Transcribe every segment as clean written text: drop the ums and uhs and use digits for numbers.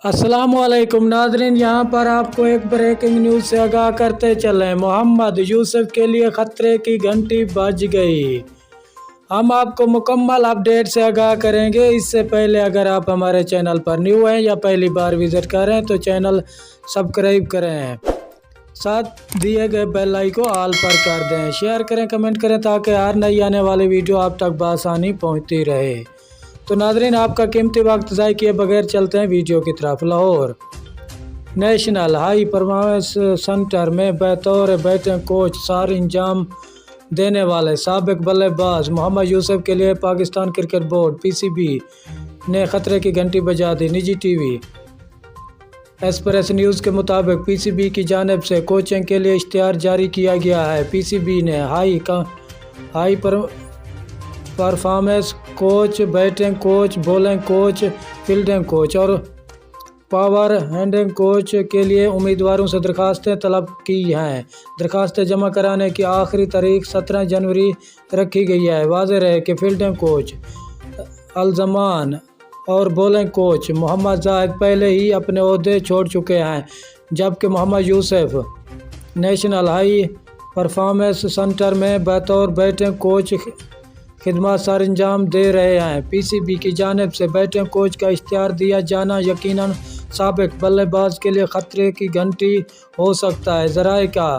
अस्सलामुअलैकुम नाज़रीन, यहाँ पर आपको एक ब्रेकिंग न्यूज़ से आगाह करते चलें। मोहम्मद यूसुफ के लिए खतरे की घंटी बज गई। हम आपको मुकम्मल अपडेट से आगाह करेंगे। इससे पहले अगर आप हमारे चैनल पर न्यू हैं या पहली बार विज़िट करें तो चैनल सब्सक्राइब करें, साथ दिए गए बेल आइकन को ऑल पर कर दें, शेयर करें, कमेंट करें ताकि हर नई आने वाली वीडियो आप तक बआसानी पहुँचती रहे। तो नाज़रीन, आपका कीमती वक्त ज़ाय किए बगैर चलते हैं वीडियो की तरफ। Lahore national high performance centre में बतौर बैटिंग कोच सार इंजाम देने वाले साबिक बल्लेबाज मोहम्मद यूसुफ के लिए पाकिस्तान क्रिकेट बोर्ड (पीसीबी) ने खतरे की घंटी बजा दी। निजी टीवी एक्सप्रेस न्यूज़ के मुताबिक पीसीबी की जानिब से कोचिंग के लिए इश्तिहार जारी किया गया है। पीसीबी ने high performance coach, batting coach, bowling coach, fielding coach और पावर हैंडिंग कोच के लिए उम्मीदवारों से दरखास्तें तलब की हैं। दरखास्तें जमा कराने की आखिरी तारीख 17 जनवरी रखी गई है। वाज़ेह रहे कि फील्डिंग कोच अलजमान और बॉलिंग कोच मोहम्मद जाहिद पहले ही अपने ओहदे छोड़ चुके हैं, जबकि Mohammad Yousuf national high performance centre में बतौर बैटिंग कोच खिदमत सर अंजाम दे रहे हैं। पीसीबी की जानिब से बैटिंग कोच का इश्तिहार दिया जाना यकीनन साबिक बल्लेबाज के लिए खतरे की घंटी हो सकता है। ज़राए का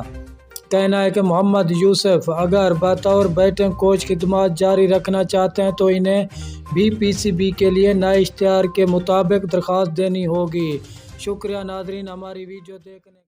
कहना है कि मोहम्मद यूसुफ अगर बतौर बैटिंग कोच खिदमत जारी रखना चाहते हैं तो इन्हें भी पीसीबी के लिए नए इश्तिहार के मुताबिक दरख्वास्त देनी होगी। शुक्रिया नाज़रीन, हमारी वीडियो देखने